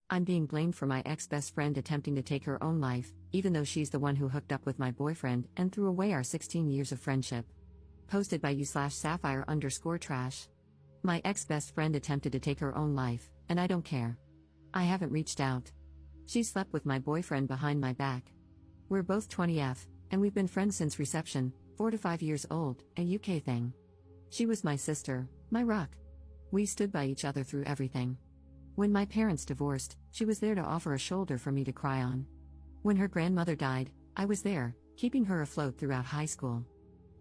I'm being blamed for my ex-best friend attempting to take her own life, even though she's the one who hooked up with my boyfriend and threw away our 16 years of friendship. Posted by you/sapphire_trash. My ex-best friend attempted to take her own life, and I don't care. I haven't reached out. She slept with my boyfriend behind my back. We're both 20F, and we've been friends since reception, 4 to 5 years old, a UK thing. She was my sister, my rock. We stood by each other through everything. When my parents divorced, she was there to offer a shoulder for me to cry on. When her grandmother died, I was there, keeping her afloat throughout high school.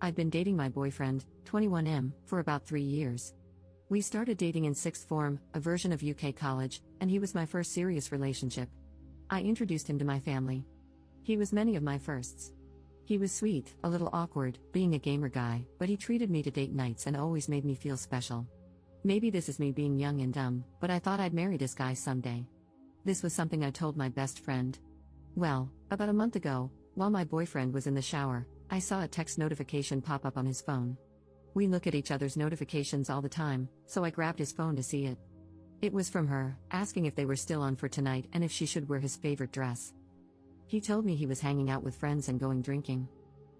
I'd been dating my boyfriend, 21M, for about 3 years. We started dating in sixth form, a version of UK college, and he was my first serious relationship. I introduced him to my family. He was many of my firsts. He was sweet, a little awkward, being a gamer guy, but he treated me to date nights and always made me feel special. Maybe this is me being young and dumb, but I thought I'd marry this guy someday. This was something I told my best friend. Well, about a month ago, while my boyfriend was in the shower, I saw a text notification pop up on his phone. We look at each other's notifications all the time, so I grabbed his phone to see it. It was from her, asking if they were still on for tonight and if she should wear his favorite dress. He told me he was hanging out with friends and going drinking.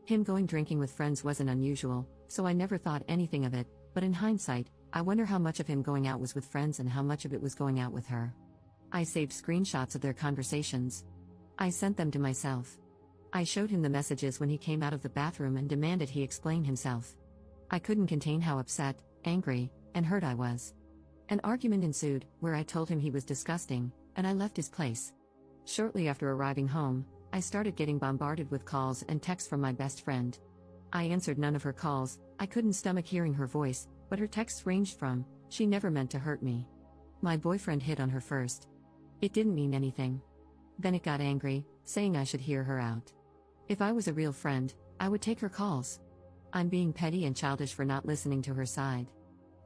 Him going drinking with friends wasn't unusual, so I never thought anything of it, but in hindsight, I wonder how much of him going out was with friends and how much of it was going out with her. I saved screenshots of their conversations. I sent them to myself. I showed him the messages when he came out of the bathroom and demanded he explain himself. I couldn't contain how upset, angry, and hurt I was. An argument ensued, where I told him he was disgusting, and I left his place. Shortly after arriving home, I started getting bombarded with calls and texts from my best friend. I answered none of her calls. I couldn't stomach hearing her voice, but her texts ranged from, "She never meant to hurt me. My boyfriend hit on her first. It didn't mean anything." Then it got angry, saying I should hear her out. If I was a real friend, I would take her calls. I'm being petty and childish for not listening to her side.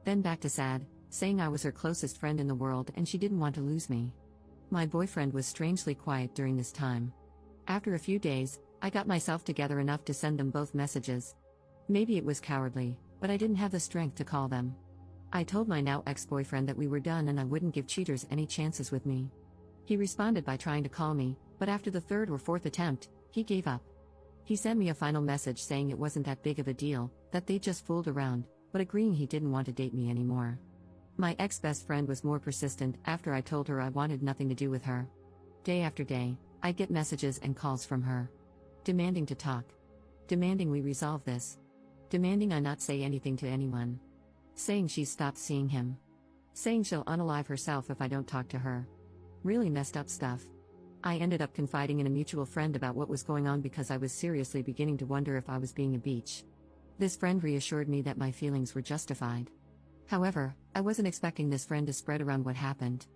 Then back to sad, saying I was her closest friend in the world and she didn't want to lose me. My boyfriend was strangely quiet during this time. After a few days, I got myself together enough to send them both messages. Maybe it was cowardly, but I didn't have the strength to call them. I told my now ex-boyfriend that we were done and I wouldn't give cheaters any chances with me. He responded by trying to call me, but after the third or fourth attempt, he gave up. He sent me a final message saying it wasn't that big of a deal, that they just fooled around, but agreeing he didn't want to date me anymore. My ex-best friend was more persistent after I told her I wanted nothing to do with her. Day after day, I'd get messages and calls from her. Demanding to talk. Demanding we resolve this. Demanding I not say anything to anyone. Saying she's stopped seeing him. Saying she'll unalive herself if I don't talk to her. Really messed up stuff. I ended up confiding in a mutual friend about what was going on because I was seriously beginning to wonder if I was being a bitch. This friend reassured me that my feelings were justified. However, I wasn't expecting this friend to spread around what happened.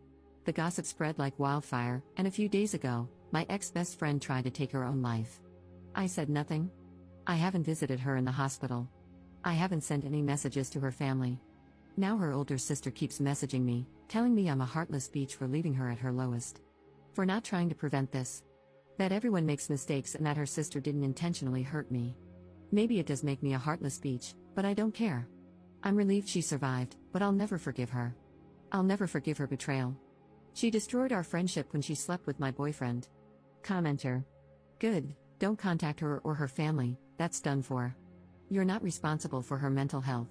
The gossip spread like wildfire, and a few days ago, my ex-best friend tried to take her own life. I said nothing. I haven't visited her in the hospital. I haven't sent any messages to her family. Now her older sister keeps messaging me, telling me I'm a heartless bitch for leaving her at her lowest. For not trying to prevent this. That everyone makes mistakes and that her sister didn't intentionally hurt me. Maybe it does make me a heartless bitch, but I don't care. I'm relieved she survived, but I'll never forgive her. I'll never forgive her betrayal. She destroyed our friendship when she slept with my boyfriend. Commenter. Good, don't contact her or her family, that's done for. You're not responsible for her mental health.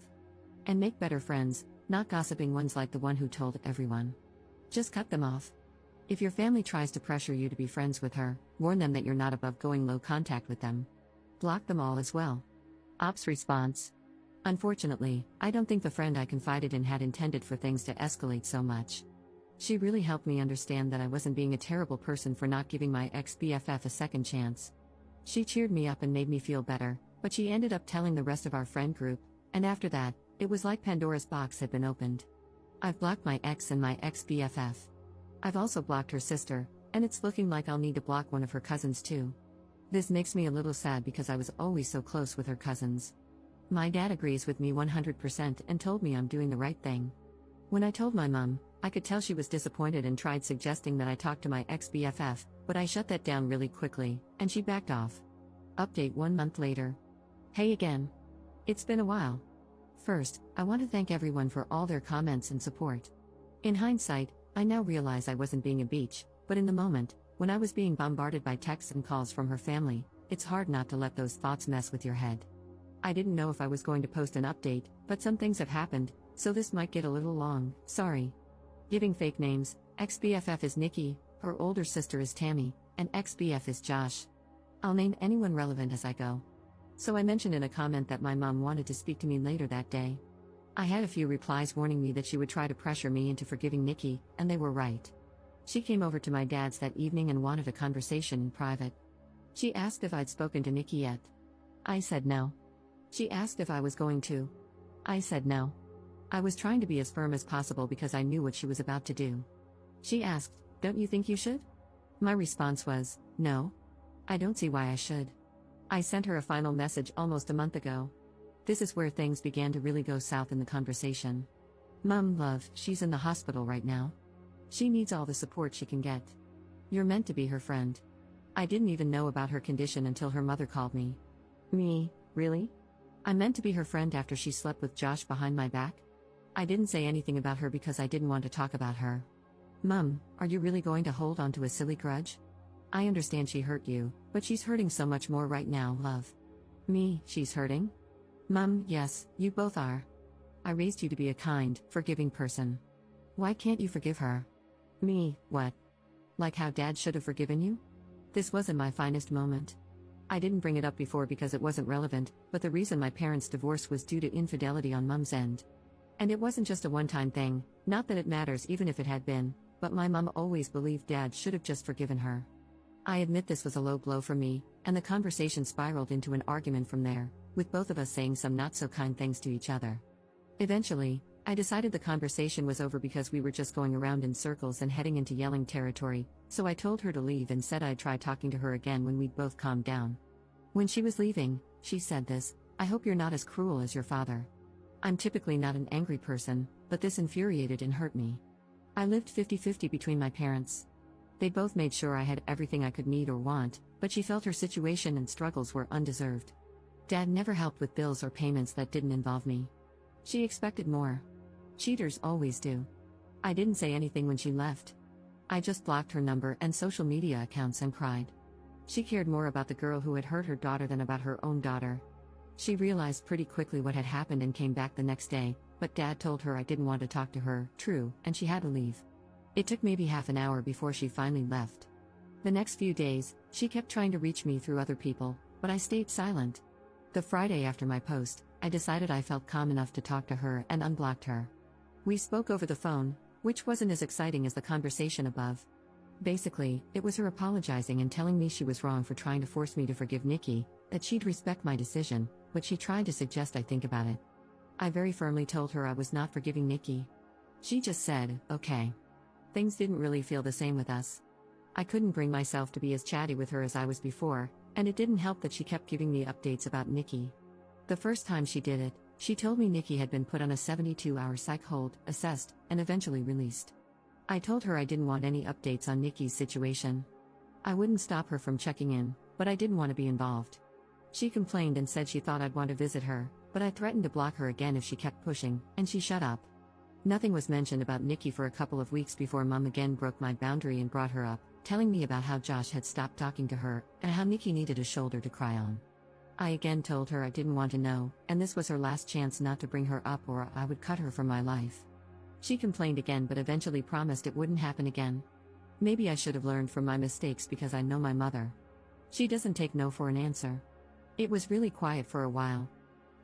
And make better friends, not gossiping ones like the one who told everyone. Just cut them off. If your family tries to pressure you to be friends with her, warn them that you're not above going low contact with them. Block them all as well. Ops response. Unfortunately, I don't think the friend I confided in had intended for things to escalate so much. She really helped me understand that I wasn't being a terrible person for not giving my ex-BFF a second chance. She cheered me up and made me feel better, but she ended up telling the rest of our friend group, and after that, it was like Pandora's box had been opened. I've blocked my ex and my ex-BFF. I've also blocked her sister, and it's looking like I'll need to block one of her cousins too. This makes me a little sad because I was always so close with her cousins. My dad agrees with me 100% and told me I'm doing the right thing. When I told my mom, I could tell she was disappointed and tried suggesting that I talk to my ex-BFF, but I shut that down really quickly, and she backed off. Update 1 month later. Hey again. It's been a while. First, I want to thank everyone for all their comments and support. In hindsight, I now realize I wasn't being a beach, but in the moment, when I was being bombarded by texts and calls from her family, it's hard not to let those thoughts mess with your head. I didn't know if I was going to post an update, but some things have happened, so this might get a little long, sorry. Giving fake names, ex-BFF is Nikki, her older sister is Tammy, and ex-BF is Josh. I'll name anyone relevant as I go. So I mentioned in a comment that my mom wanted to speak to me later that day. I had a few replies warning me that she would try to pressure me into forgiving Nikki, and they were right. She came over to my dad's that evening and wanted a conversation in private. She asked if I'd spoken to Nikki yet. I said no. She asked if I was going to. I said no. I was trying to be as firm as possible because I knew what she was about to do. She asked, "Don't you think you should?" My response was, "No. I don't see why I should." I sent her a final message almost a month ago. This is where things began to really go south in the conversation. "Mum, love, she's in the hospital right now. She needs all the support she can get. You're meant to be her friend." I didn't even know about her condition until her mother called me. Me, really? I meant to be her friend after she slept with Josh behind my back? I didn't say anything about her because I didn't want to talk about her. "Mum, are you really going to hold on to a silly grudge? I understand she hurt you, but she's hurting so much more right now, love." Me, she's hurting? Mum, yes, you both are. I raised you to be a kind, forgiving person. Why can't you forgive her? Me, what? Like how Dad should have forgiven you? This wasn't my finest moment. I didn't bring it up before because it wasn't relevant, but the reason my parents' divorce was due to infidelity on Mum's end. And it wasn't just a one-time thing, not that it matters even if it had been, but my mum always believed Dad should have just forgiven her. I admit this was a low blow for me, and the conversation spiraled into an argument from there, with both of us saying some not-so-kind things to each other. Eventually, I decided the conversation was over because we were just going around in circles and heading into yelling territory, so I told her to leave and said I'd try talking to her again when we'd both calmed down. When she was leaving, she said this, "I hope you're not as cruel as your father." I'm typically not an angry person, but this infuriated and hurt me. I lived 50-50 between my parents. They both made sure I had everything I could need or want, but she felt her situation and struggles were undeserved. Dad never helped with bills or payments that didn't involve me. She expected more. Cheaters always do. I didn't say anything when she left. I just blocked her number and social media accounts and cried. She cared more about the girl who had hurt her daughter than about her own daughter. She realized pretty quickly what had happened and came back the next day, but Dad told her I didn't want to talk to her, true, and she had to leave. It took maybe half an hour before she finally left. The next few days, she kept trying to reach me through other people, but I stayed silent. The Friday after my post, I decided I felt calm enough to talk to her and unblocked her. We spoke over the phone, which wasn't as exciting as the conversation above. Basically, it was her apologizing and telling me she was wrong for trying to force me to forgive Nikki, that she'd respect my decision, but she tried to suggest I think about it. I very firmly told her I was not forgiving Nikki. She just said, okay. Things didn't really feel the same with us. I couldn't bring myself to be as chatty with her as I was before, and it didn't help that she kept giving me updates about Nikki. The first time she did it, she told me Nikki had been put on a 72-hour psych hold, assessed, and eventually released. I told her I didn't want any updates on Nikki's situation. I wouldn't stop her from checking in, but I didn't want to be involved. She complained and said she thought I'd want to visit her, but I threatened to block her again if she kept pushing, and she shut up. Nothing was mentioned about Nikki for a couple of weeks before Mom again broke my boundary and brought her up, telling me about how Josh had stopped talking to her, and how Nikki needed a shoulder to cry on. I again told her I didn't want to know, and this was her last chance not to bring her up or I would cut her from my life. She complained again but eventually promised it wouldn't happen again. Maybe I should have learned from my mistakes because I know my mother. She doesn't take no for an answer. It was really quiet for a while.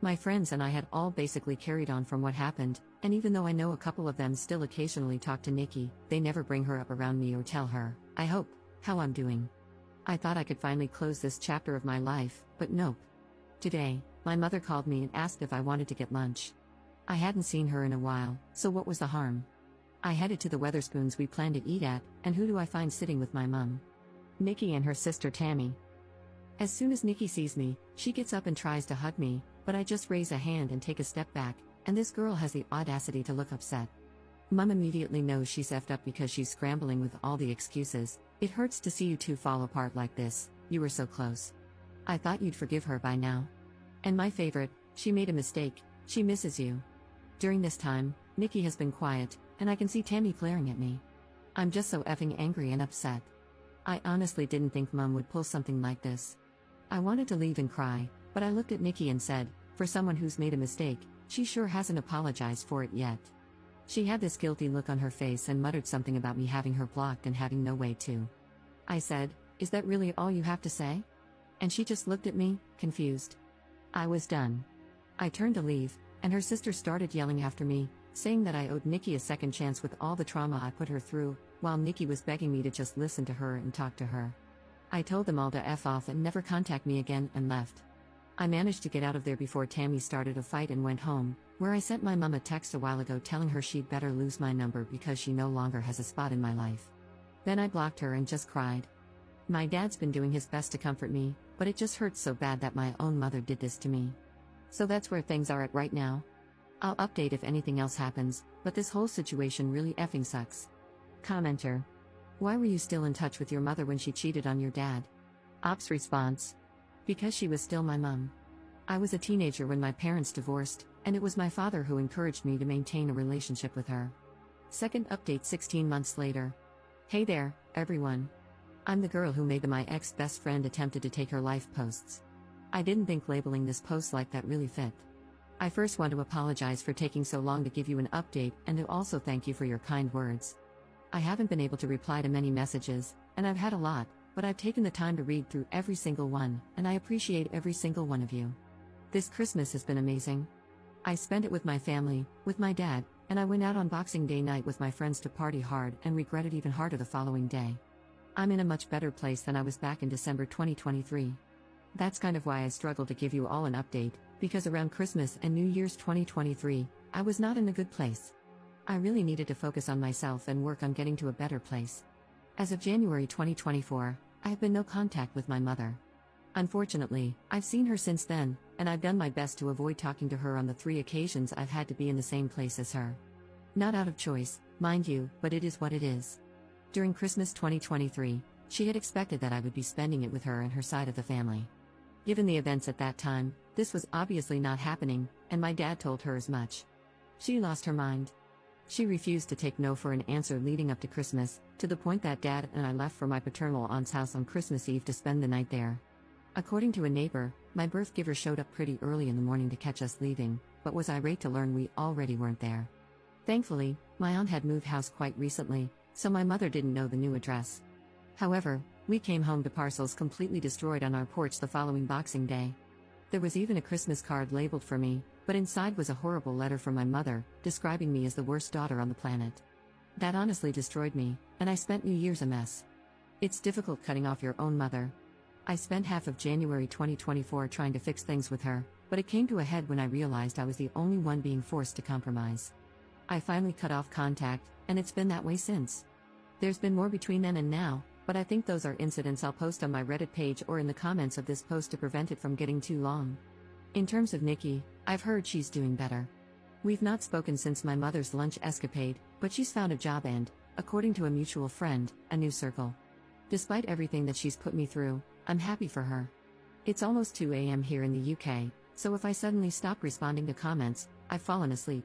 My friends and I had all basically carried on from what happened, and even though I know a couple of them still occasionally talk to Nikki, they never bring her up around me or tell her, I hope, how I'm doing. I thought I could finally close this chapter of my life, but nope. Today, my mother called me and asked if I wanted to get lunch. I hadn't seen her in a while, so what was the harm? I headed to the Weatherspoons we planned to eat at, and who do I find sitting with my mum? Nikki and her sister Tammy. As soon as Nikki sees me, she gets up and tries to hug me, but I just raise a hand and take a step back, and this girl has the audacity to look upset. Mum immediately knows she's effed up because she's scrambling with all the excuses. It hurts to see you two fall apart like this, you were so close. I thought you'd forgive her by now. And my favorite, she made a mistake, she misses you. During this time, Nikki has been quiet, and I can see Tammy glaring at me. I'm just so effing angry and upset. I honestly didn't think Mum would pull something like this. I wanted to leave and cry, but I looked at Nikki and said, for someone who's made a mistake, she sure hasn't apologized for it yet. She had this guilty look on her face and muttered something about me having her blocked and having no way to. I said, "Is that really all you have to say?" And she just looked at me, confused. I was done. I turned to leave, and her sister started yelling after me, saying that I owed Nikki a second chance with all the trauma I put her through, while Nikki was begging me to just listen to her and talk to her. I told them all to F off and never contact me again and left. I managed to get out of there before Tammy started a fight and went home, where I sent my mum a text a while ago telling her she'd better lose my number because she no longer has a spot in my life. Then I blocked her and just cried. My dad's been doing his best to comfort me, but it just hurts so bad that my own mother did this to me. So that's where things are at right now. I'll update if anything else happens, but this whole situation really effing sucks. Commenter. Why were you still in touch with your mother when she cheated on your dad? Ops response. Because she was still my mum. I was a teenager when my parents divorced, and it was my father who encouraged me to maintain a relationship with her. Second update 16 months later. Hey there, everyone. I'm the girl who made the "my ex-best friend attempted to take her life" posts. I didn't think labeling this post like that really fit. I first want to apologize for taking so long to give you an update and to also thank you for your kind words. I haven't been able to reply to many messages, and I've had a lot, but I've taken the time to read through every single one, and I appreciate every single one of you. This Christmas has been amazing. I spent it with my family, with my dad, and I went out on Boxing Day night with my friends to party hard and regretted even harder the following day. I'm in a much better place than I was back in December 2023. That's kind of why I struggled to give you all an update, because around Christmas and New Year's 2023, I was not in a good place. I really needed to focus on myself and work on getting to a better place. As of January 2024, I have been no contact with my mother. Unfortunately, I've seen her since then, and I've done my best to avoid talking to her on the 3 occasions I've had to be in the same place as her. Not out of choice, mind you, but it is what it is. During Christmas 2023, she had expected that I would be spending it with her and her side of the family. Given the events at that time, this was obviously not happening, and my dad told her as much. She lost her mind. She refused to take no for an answer leading up to Christmas, to the point that Dad and I left for my paternal aunt's house on Christmas Eve to spend the night there. According to a neighbor, my birth giver showed up pretty early in the morning to catch us leaving, but was irate to learn we already weren't there. Thankfully, my aunt had moved house quite recently, so my mother didn't know the new address. However, we came home to parcels completely destroyed on our porch the following Boxing Day. There was even a Christmas card labeled for me, but inside was a horrible letter from my mother, describing me as the worst daughter on the planet. That honestly destroyed me, and I spent New Year's a mess. It's difficult cutting off your own mother. I spent half of January 2024 trying to fix things with her, but it came to a head when I realized I was the only one being forced to compromise. I finally cut off contact, and it's been that way since. There's been more between then and now, but I think those are incidents I'll post on my Reddit page or in the comments of this post to prevent it from getting too long. In terms of Nikki, I've heard she's doing better. We've not spoken since my mother's lunch escapade, but she's found a job and, according to a mutual friend, a new circle. Despite everything that she's put me through, I'm happy for her. It's almost 2 a.m. here in the UK, so if I suddenly stop responding to comments, I've fallen asleep.